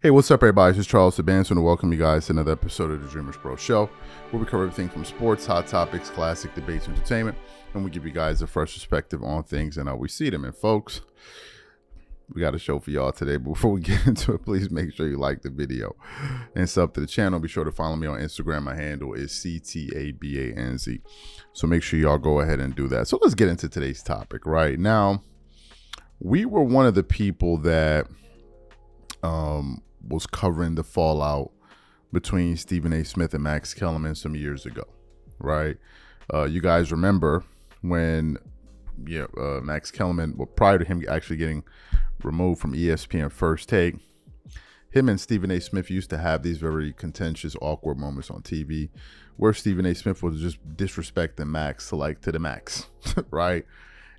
Hey, what's up, everybody? This is Charles Sabanson, and welcome you guys to another episode of the DREAMERSPRO show, where we cover everything from sports, hot topics, classic debates, entertainment, and we give you guys a fresh perspective on things and how we see them. And folks, we got a show for y'all today. But before we get into it, please make sure you like the video and sub to the channel. Be sure to follow me on Instagram. My handle is CTABANZ. So make sure y'all go ahead and do that. So let's get into today's topic. Right now, we were one of the people that was covering the fallout between Stephen A. Smith and Max Kellerman some years ago, right? You guys remember when Max Kellerman, well, prior to him actually getting removed from ESPN First Take, him and Stephen A. Smith used to have these very contentious, awkward moments on TV where Stephen A. Smith was just disrespecting Max to the max, right?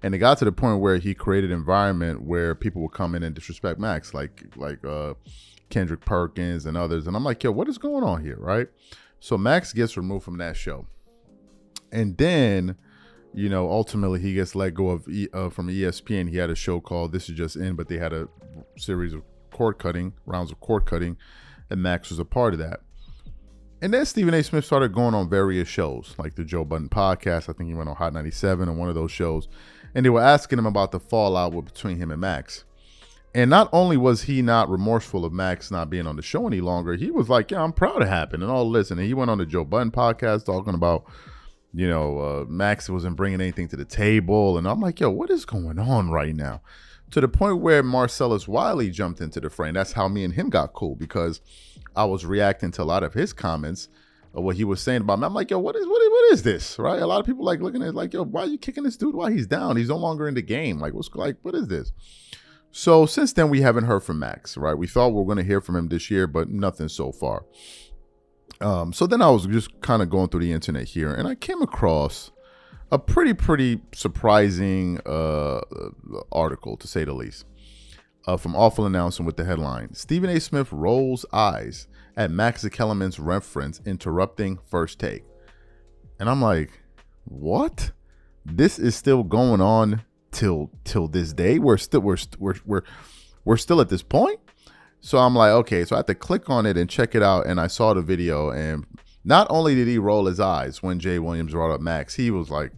And it got to the point where he created an environment where people would come in and disrespect Max, like Kendrick Perkins and others. And I'm like, yo, what is going on here, right? So Max gets removed from that show. And then, ultimately he gets let go of from ESPN. He had a show called This Is Just In, but they had a series of rounds of cord cutting, and Max was a part of that. And then Stephen A. Smith started going on various shows, like the Joe Budden podcast. I think he went on Hot 97 on one of those shows. And they were asking him about the fallout between him and Max. And not only was he not remorseful of Max not being on the show any longer, he was like, yeah, I'm proud it happened and all this. And he went on the Joe Budden podcast talking about, Max wasn't bringing anything to the table. And I'm like, yo, what is going on right now? To the point where Marcellus Wiley jumped into the frame. That's how me and him got cool, because I was reacting to a lot of his comments of what he was saying about me. I'm like, yo, what is this, right? A lot of people like looking at it like, yo, why are you kicking this dude while he's down? He's no longer in the game. Like, what is this? So since then, we haven't heard from Max, right? We thought we were going to hear from him this year, but nothing so far. So then I was just kind of going through the internet here, and I came across a pretty surprising article, to say the least, from Awful Announcing with the headline, Stephen A. Smith rolls eyes at Max Kellerman's reference interrupting First Take. And I'm like, what? This is still going on till this day? We're still at this point? So I'm like, okay, so I had to click on it and check it out, and I saw the video, and not only did he roll his eyes when Jay Williams brought up Max, he was like,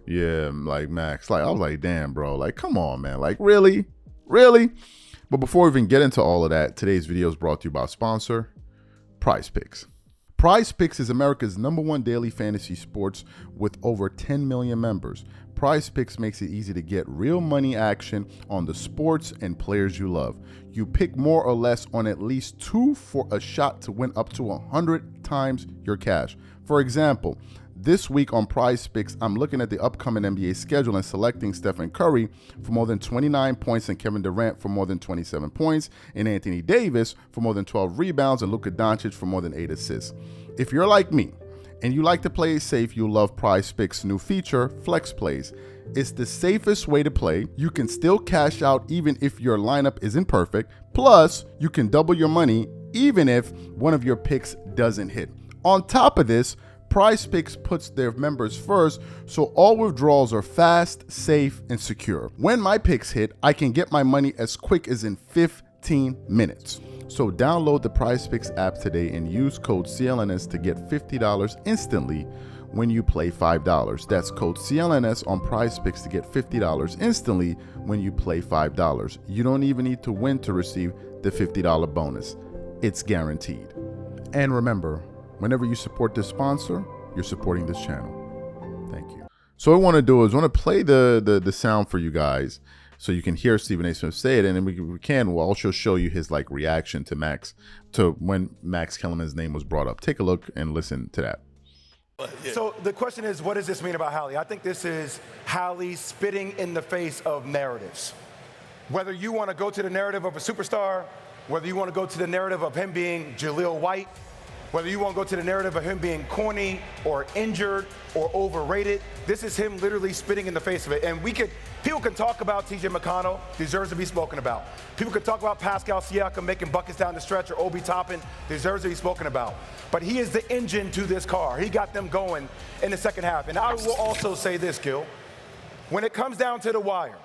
yeah, like Max. Like, I was like, damn, bro, like, come on, man. Like, really? But before we even get into all of that, today's video is brought to you by sponsor, PrizePicks. PrizePicks is America's #1 daily fantasy sports with over 10 million members. PrizePicks makes it easy to get real money action on the sports and players you love. You pick more or less on at least 2 for a shot to win up to 100 times your cash. For example, this week on PrizePicks, I'm looking at the upcoming NBA schedule and selecting Stephen Curry for more than 29 points and Kevin Durant for more than 27 points and Anthony Davis for more than 12 rebounds and Luka Doncic for more than 8 assists. If you're like me and you like to play it safe, you'll love PrizePicks' new feature, Flex Plays. It's the safest way to play. You can still cash out even if your lineup isn't perfect. Plus, you can double your money even if one of your picks doesn't hit. On top of this, PrizePicks puts their members first, so all withdrawals are fast, safe, and secure. When my picks hit, I can get my money as quick as in 15 minutes. So download the PrizePicks app today and use code CLNS to get $50 instantly when you play $5. That's code CLNS on PrizePicks to get $50 instantly when you play $5. You don't even need to win to receive the $50 bonus. It's guaranteed. And remember, whenever you support this sponsor, you're supporting this channel. Thank you. So what I want to do is I want to play the sound for you guys so you can hear Stephen A. Smith say it, and then we'll also show you his reaction to when Max Kellerman's name was brought up. Take a look and listen to that. So the question is, what does this mean about Hallie? I think this is Hallie spitting in the face of narratives. Whether you want to go to the narrative of a superstar, whether you want to go to the narrative of him being Jaleel White, whether you want to go to the narrative of him being corny or injured or overrated, this is him literally spitting in the face of it. And people can talk about TJ McConnell, deserves to be spoken about. People can talk about Pascal Siakam making buckets down the stretch, or Obi Toppin, deserves to be spoken about. But he is the engine to this car. He got them going in the second half. And I will also say this, Gil. When it comes down to the wire,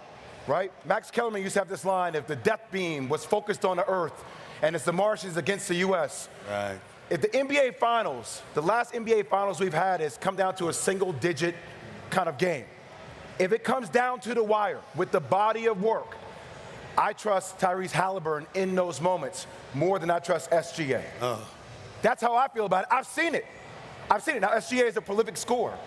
right? Max Kellerman used to have this line, if the death beam was focused on the earth and it's the Martians against the U.S. Right. If the NBA Finals, the last NBA Finals we've had has come down to a single-digit kind of game. If it comes down to the wire with the body of work, I trust Tyrese Halliburton in those moments more than I trust SGA. That's how I feel about it. I've seen it. Now, SGA is a prolific scorer,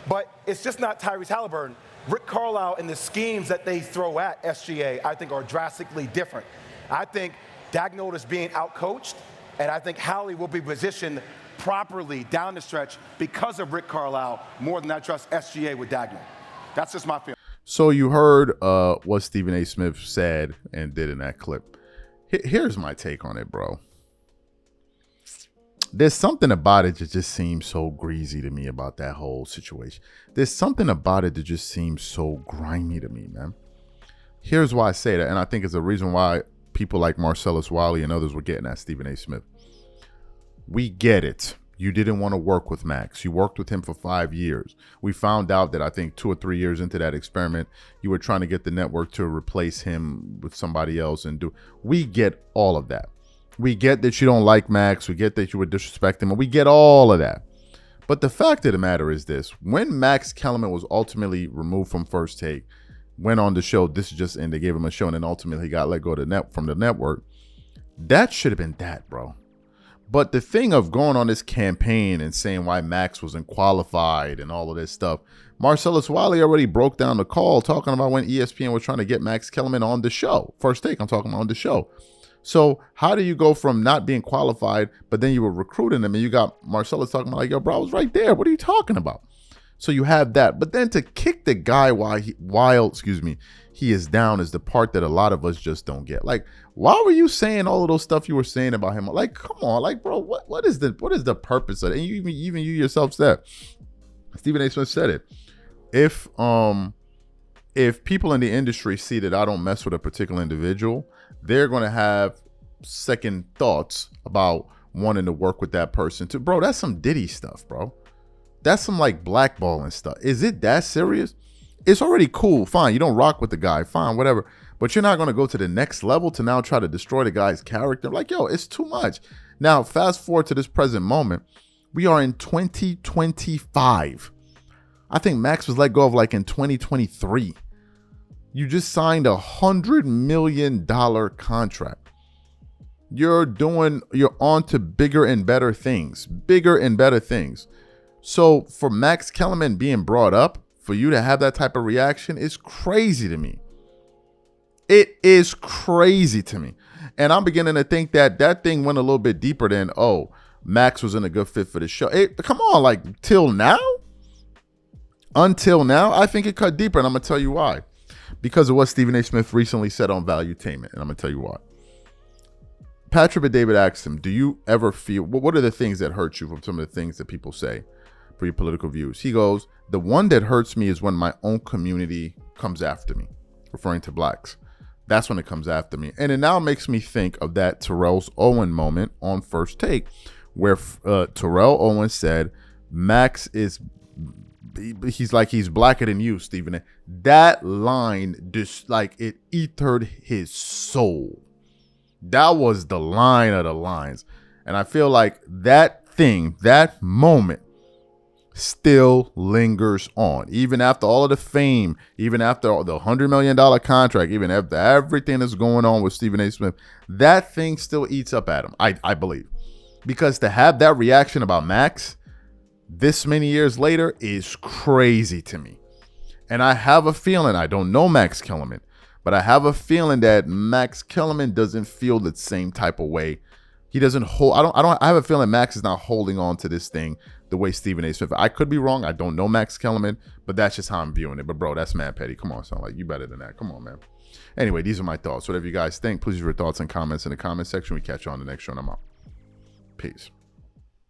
but it's just not Tyrese Halliburton. Rick Carlisle and the schemes that they throw at SGA, I think, are drastically different. I think Daigneault is being outcoached, and I think Hallie will be positioned properly down the stretch because of Rick Carlisle more than I trust SGA with Daigneault. That's just my feeling. So you heard what Stephen A. Smith said and did in that clip. Here's my take on it, bro. There's something about it that just seems so greasy to me about that whole situation. There's something about it that just seems so grimy to me, man. Here's why I say that, and I think it's a reason why people like Marcellus Wiley and others were getting at Stephen A. Smith. We get it. You didn't want to work with Max. You worked with him for 5 years. We found out that I think 2 or 3 years into that experiment, you were trying to get the network to replace him with somebody else and do. We get all of that. We get that you don't like Max. We get that you would disrespect him. And we get all of that. But the fact of the matter is this. When Max Kellerman was ultimately removed from First Take, went on the show, this is just, and they gave him a show, and then ultimately he got let go from the network. That should have been that, bro. But the thing of going on this campaign and saying why Max wasn't qualified and all of this stuff, Marcellus Wiley already broke down the call talking about when ESPN was trying to get Max Kellerman on the show. First Take, I'm talking about on the show. So how do you go from not being qualified, but then you were recruiting him and you got Marcellus talking about like, yo, bro, I was right there. What are you talking about? So you have that. But then to kick the guy while he is down is the part that a lot of us just don't get. Like, why were you saying all of those stuff you were saying about him? Like, come on, like, bro, what is the purpose of it? And even you yourself said, Stephen A. Smith said it. If people in the industry see that I don't mess with a particular individual, they're going to have second thoughts about wanting to work with that person too. Bro, that's some Diddy stuff, bro. That's some like blackballing stuff. Is it that serious? It's already cool. Fine. You don't rock with the guy. Fine, whatever. But you're not going to go to the next level to now try to destroy the guy's character. Like, yo, it's too much. Now, fast forward to this present moment. We are in 2025. I think Max was let go of like in 2023. You just signed $100 million contract. You're on to bigger and better things. So for Max Kellerman being brought up, for you to have that type of reaction is crazy to me. It is crazy to me. And I'm beginning to think that thing went a little bit deeper than, oh, Max was in a good fit for the show. Come on, like till now? Until now, I think it cut deeper, and I'm going to tell you why. Because of what Stephen A. Smith recently said on Valuetainment, and I'm going to tell you why. Patrick and David asked him, do you ever feel, what are the things that hurt you from some of the things that people say for your political views? He goes, the one that hurts me is when my own community comes after me, referring to blacks. That's when it comes after me. And it now makes me think of that Terrell Owens moment on First Take, where Terrell Owens said, Max is, he's blacker than you, Stephen. That line, just like it ethered his soul. That was the line of the lines. And I feel like that moment still lingers on. Even after all of the fame, even after the $100 million contract, even after everything that's going on with Stephen A. Smith, that thing still eats up at him, I believe. Because to have that reaction about Max this many years later is crazy to me. And I have a feeling, I don't know Max Kellerman, but I have a feeling that Max Kellerman doesn't feel the same type of way. He doesn't hold, I have a feeling Max is not holding on to this thing the way Stephen A. Smith. I could be wrong. I don't know Max Kellerman, but that's just how I'm viewing it. But bro, that's mad petty. Come on, son. Like, you better than that. Come on, man. Anyway, these are my thoughts. Whatever you guys think, please leave your thoughts and comments in the comment section. We catch you on the next show and I'm out. Peace.